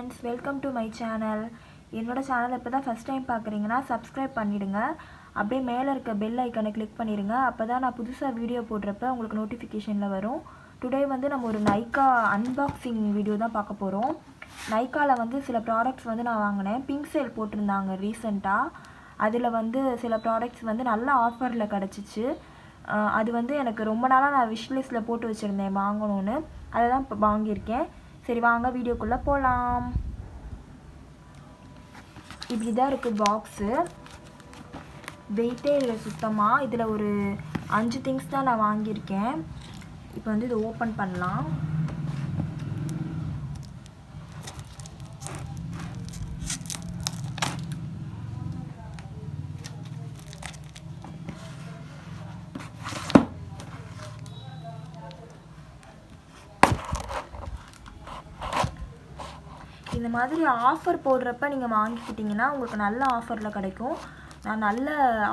friends, welcome to my channel. என்னோட சேனலை இப்போ தான் ஃபஸ்ட் டைம் பார்க்குறீங்கன்னா சப்ஸ்கிரைப் பண்ணிவிடுங்க. அப்படியே மேலே இருக்க பெல் ஐக்கனை கிளிக் பண்ணிடுங்க. அப்போ தான் நான் புதுசாக வீடியோ போடுறப்ப உங்களுக்கு நோட்டிஃபிகேஷனில் வரும். டுடே வந்து நம்ம ஒரு நைக்கா அன்பாக்சிங் வீடியோ தான் பார்க்க போகிறோம். நைக்காவில் வந்து சில ப்ராடக்ட்ஸ் வந்து நான் வாங்கினேன். பிங்க் சேல் போட்டிருந்தாங்க ரீசெண்டாக. அதில் வந்து சில ப்ராடக்ட்ஸ் வந்து நல்ல ஆஃபரில் கிடச்சிச்சு. அது வந்து எனக்கு ரொம்ப நாளாக நான் விஷ்லிஸ்ட்டில் போட்டு வச்சுருந்தேன் வாங்கணும்னு. அதை தான் இப்போ வாங்கியிருக்கேன். சரி வாங்க வீடியோக்குள்ளே போகலாம். இப்படி தான் இருக்குது பாக்ஸு. வெயிட்டே இல்லை சுத்தமாக. இதில் ஒரு 5 திங்ஸ் தான் நான் வாங்கியிருக்கேன். இப்போ வந்து இதை ஓப்பன் பண்ணலாம். இந்த மாதிரி ஆஃபர் போடுறப்ப நீங்கள் வாங்கிக்கிட்டிங்கன்னா உங்களுக்கு நல்ல ஆஃபரில் கிடைக்கும். நான் நல்ல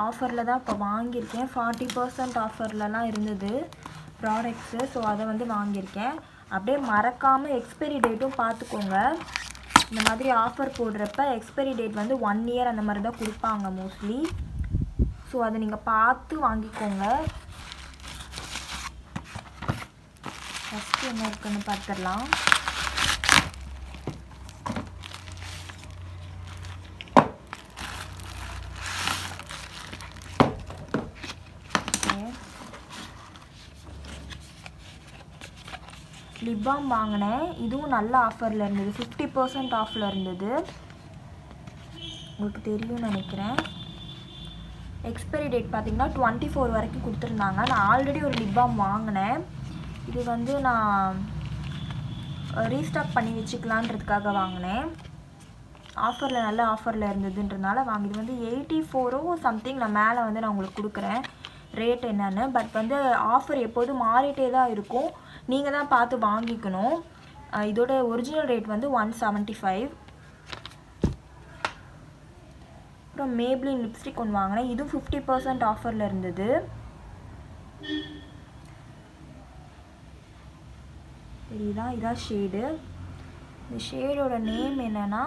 ஆஃபரில் தான் இப்போ வாங்கியிருக்கேன். 40% ஆஃபர்லலாம் இருந்தது ப்ராடக்ட்ஸு. ஸோ அதை வந்து வாங்கியிருக்கேன். அப்படியே மறக்காமல் எக்ஸ்பைரி டேட்டும் பார்த்துக்கோங்க. இந்த மாதிரி ஆஃபர் போடுறப்ப எக்ஸ்பைரி டேட் வந்து 1 இயர் அந்த மாதிரி தான் கொடுப்பாங்க மோஸ்ட்லி. ஸோ அதை நீங்கள் பார்த்து வாங்கிக்கோங்க. ஃபஸ்ட்டு என்ன இருக்குன்னு பார்த்துடலாம். லிப் பாம் வாங்கினேன். இதுவும் நல்ல ஆஃபரில் இருந்தது. 50% ஆஃபில் இருந்தது. உங்களுக்கு தெரியும்னு நினைக்கிறேன். எக்ஸ்பைரி டேட் பார்த்திங்கன்னா 24 வரைக்கும் கொடுத்துருந்தாங்க. நான் ஆல்ரெடி ஒரு லிப் பாம் வாங்கினேன். இது வந்து நான் ரீஸ்டாக் பண்ணி வச்சுக்கலான்றதுக்காக வாங்கினேன். ஆஃபரில் நல்ல ஆஃபரில் இருந்ததுன்றதுனால வாங்கி. இது வந்து 84 சம்திங். நான் மேலே வந்து நான் உங்களுக்கு கொடுக்குறேன் ரேட் என்னன்னு. பட் வந்து ஆஃபர் எப்போதும் மாறிட்டே தான் இருக்கும். நீங்கள் தான் பார்த்து வாங்கிக்கணும். இதோட ஒரிஜினல் ரேட் வந்து 175. அப்புறம் மேப்ளின் லிப்ஸ்டிக் ஒன்று வாங்கினேன். இதுவும் 50% ஆஃபரில் இருந்தது. சரிதா, இதான் ஷேடு. இந்த ஷேடோட நேம் என்னன்னா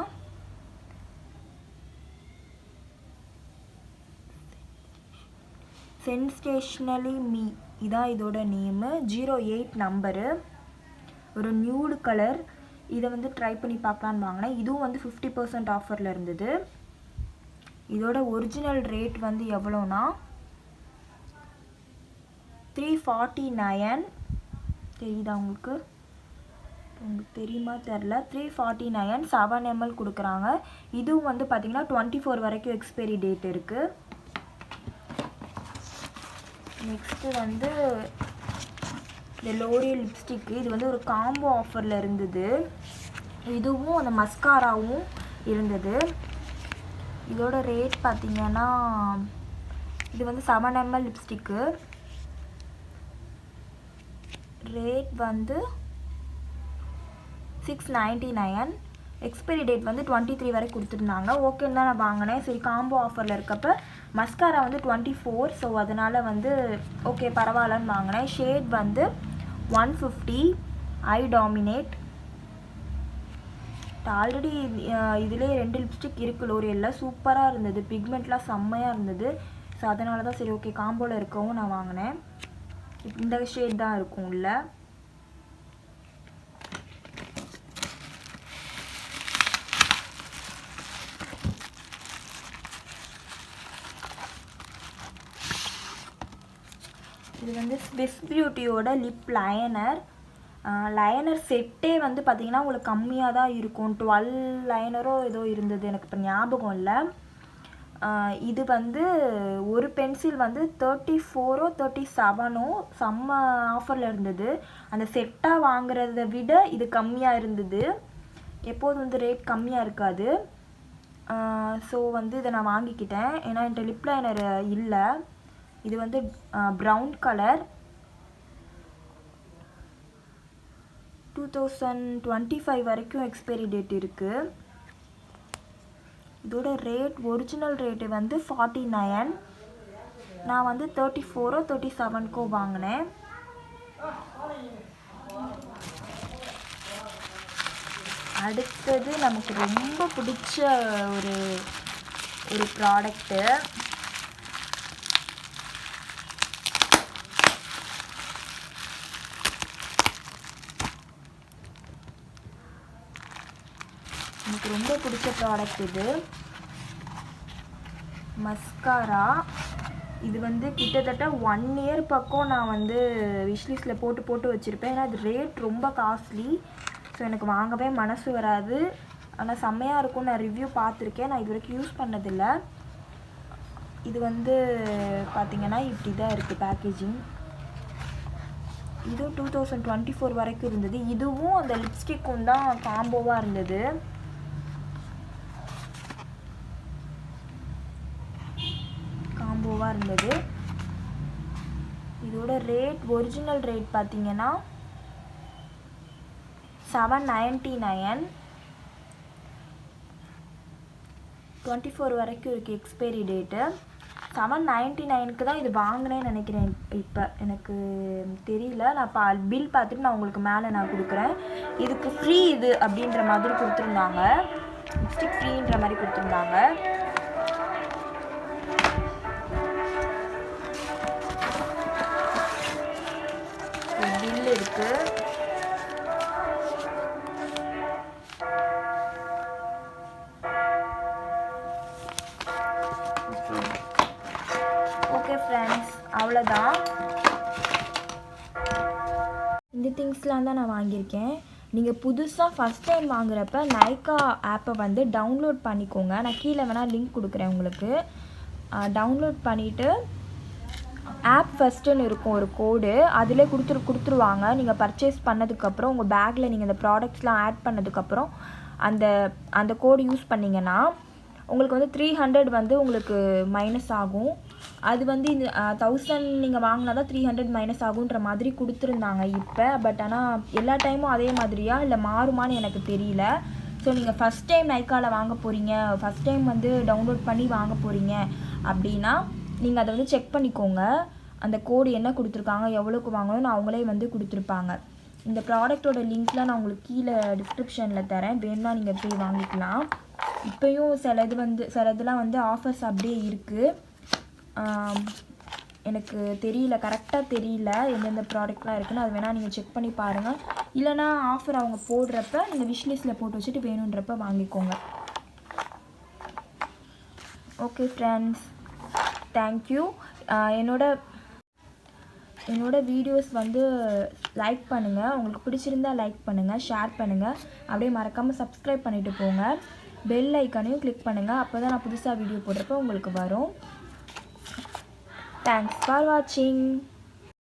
sensationally me. இதான் இதோட நேமு. 08 நம்பரு. ஒரு நியூடு கலர். இதை வந்து ட்ரை பண்ணி பார்க்கலான்னு வாங்கினேன். இதுவும் வந்து 50% ஆஃபரில் இருந்தது. இதோட ஒரிஜினல் ரேட் வந்து எவ்வளோனா 349. தெரியுதா உங்களுக்கு? உங்களுக்கு தெரியுமா தெரில. 349 7 ml கொடுக்குறாங்க. இதுவும் வந்து பார்த்திங்கன்னா 24 வரைக்கும் எக்ஸ்பைரி டேட் இருக்குது. நெக்ஸ்ட்டு வந்து இந்த லோரியல் லிப்ஸ்டிக்கு. இது வந்து ஒரு காம்போ ஆஃபரில் இருந்தது. இதுவும் அந்த மஸ்காராவும் இருந்தது. இதோட ரேட் பார்த்திங்கன்னா இது வந்து 7 ml லிப்ஸ்டிக்கு. ரேட் வந்து 699. எக்ஸ்பைரி டேட் வந்து 23 வரை கொடுத்துருந்தாங்க. ஓகேன்னு தான் நான் வாங்கினேன். சரி காம்போ ஆஃபரில் இருக்கப்போ மஸ்காரா வந்து 24. ஸோ அதனால் வந்து ஓகே பரவாயில்லன்னு வாங்கினேன். ஷேட் வந்து 150 ஐ டாமினேட். ஆல்ரெடி இதிலே 2 லிப்ஸ்டிக் இருக்குது லோரியலில். சூப்பராக இருந்தது. பிக்மெண்ட்லாம் செம்மையாக இருந்தது. ஸோ அதனால தான் சரி ஓகே காம்போவில் இருக்கவும் நான் வாங்கினேன். இந்த ஷேட் தான் இருக்கும் உள்ள. இது வந்து ஸ்விஸ் பியூட்டியோட லிப் லைனர். லைனர் செட்டே வந்து பார்த்திங்கன்னா உங்களுக்கு கம்மியாக தான் இருக்கும். 12 லைனரோ ஏதோ இருந்தது, எனக்கு இப்போ ஞாபகம் இல்லை. இது வந்து ஒரு பென்சில் வந்து 34 37 செம்ம ஆஃபரில் இருந்தது. அந்த செட்டாக வாங்குறத விட இது கம்மியாக இருந்தது. எப்போதும் வந்து ரேட் கம்மியாக இருக்காது. ஸோ வந்து இதை நான் வாங்கிக்கிட்டேன். ஏன்னா என்கிட்ட லிப் லைனர் இல்லை. இது வந்து ப்ரௌன் கலர். 2025 வரைக்கும் எக்ஸ்பைரி டேட் இருக்குது. இதோட ரேட் ஒரிஜினல் ரேட்டு வந்து 49. நான் வந்து 34 37 வாங்கினேன். அடுத்தது நமக்கு ரொம்ப பிடிச்ச ஒரு ப்ராடக்ட்டு. எனக்கு ரொம்ப பிடிச்ச ப்ராடக்ட் இது மஸ்காரா. இது வந்து கிட்டத்தட்ட 1 இயர் பக்கம் நான் வந்து விஷ்லிஸ்ட்டில் போட்டு வச்சுருப்பேன். ஏன்னா அது ரேட் ரொம்ப காஸ்ட்லி. ஸோ எனக்கு வாங்கவே மனசு வராது. ஆனால் செம்மையாக இருக்கும். நான் ரிவ்யூ பார்த்துருக்கேன். நான் இது வரைக்கும் யூஸ் பண்ணதில்லை. இது வந்து பார்த்திங்கன்னா இப்படி தான் இருக்குது பேக்கேஜிங். இதுவும் 2024 வரைக்கும் இருந்தது. இதுவும் அந்த லிப்ஸ்டிக்கும் தான் காம்போவாக இருந்தது. இதோட ரேட் ஒரிஜினல் ரேட் பார்த்தீங்கன்னா 799. 24 வரைக்கும் இருக்குது எக்ஸ்பைரி டேட்டு. 799க்கு தான் இது வாங்கினேன்னு நினைக்கிறேன். இப்போ எனக்கு தெரியல. நான் பில் பார்த்துட்டு நான் உங்களுக்கு மேலே நான் கொடுக்குறேன். இதுக்கு ஃப்ரீ இது அப்படின்ற மாதிரி கொடுத்துருந்தாங்க. லிப்ஸ்டிக் ஃப்ரீன்ற மாதிரி கொடுத்துருந்தாங்க. பில் இருக்கு. ஓகே ஃப்ரெண்ட்ஸ், அவ்வளோதான். இந்த திங்ஸ்லாம் தான் நான் வாங்கியிருக்கேன். நீங்கள் புதுசாக ஃபஸ்ட் டைம் வாங்குறப்ப நைக்கா ஆப்பை வந்து டவுன்லோட் பண்ணிக்கோங்க. நான் கீழே வேணால் லிங்க் கொடுக்குறேன் உங்களுக்கு. டவுன்லோட் பண்ணிவிட்டு ஆப் ஃபஸ்ட்டுன்னு இருக்கும் ஒரு கோடு, அதிலே கொடுத்துருவாங்க. நீங்கள் பர்ச்சேஸ் பண்ணதுக்கப்புறம் உங்கள் பேக்கில் நீங்கள் இந்த ப்ராடக்ட்ஸ்லாம் ஆட் பண்ணதுக்கப்புறம் அந்த கோடு யூஸ் பண்ணிங்கன்னா உங்களுக்கு வந்து 300 வந்து உங்களுக்கு மைனஸ் ஆகும். அது வந்து இந்த 1000 நீங்கள் வாங்கினா தான் 300 மைனஸ் ஆகுன்ற மாதிரி கொடுத்துருந்தாங்க இப்போ. பட் ஆனால் எல்லா டைமும் அதே மாதிரியா இல்லை மாறுமான்னு எனக்கு தெரியல. ஸோ நீங்கள் ஃபஸ்ட் டைம் நைக்காவில் வாங்க போகிறீங்க, ஃபஸ்ட் டைம் வந்து டவுன்லோட் பண்ணி வாங்க போகிறீங்க அப்படின்னா நீங்கள் அதை வந்து செக் பண்ணிக்கோங்க. அந்த கோடு என்ன கொடுத்துருக்காங்க, எவ்வளோக்கு வாங்கணும்னு அவங்களே வந்து கொடுத்துருப்பாங்க. இந்த ப்ராடக்டோட லிங்க்லாம் நான் உங்களுக்கு கீழே டிஸ்கிரிப்ஷனில் தரேன். வேணும்னா நீங்கள் போய் வாங்கிக்கலாம். இப்போயும் சிலதெல்லாம் வந்து ஆஃபர்ஸ் அப்படியே இருக்குது. எனக்கு தெரியல, கரெக்டாக தெரியல எந்தெந்த ப்ராடக்ட்லாம் இருக்குன்னு. அது வேணால் நீங்கள் செக் பண்ணி பாருங்கள். இல்லைனா ஆஃபர் அவங்க போடுறப்ப நீங்கள் விஷ்லிஸ்ட்டில் போட்டு வச்சுட்டு வேணுன்றப்ப வாங்கிக்கோங்க. Okay friends, thank you. என்னோட வீடியோஸ் வந்து லைக் பண்ணுங்கள். உங்களுக்கு பிடிச்சிருந்தா லைக் பண்ணுங்கள், ஷேர் பண்ணுங்கள். அப்படியே மறக்காமல் சப்ஸ்கிரைப் பண்ணிவிட்டு போங்க. பெல் ஐக்கானையும் கிளிக் பண்ணுங்கள். அப்போ தான் நான் புதுசாக வீடியோ போடுறப்போ உங்களுக்கு வரும். தேங்க்ஸ் ஃபார் வாட்சிங்.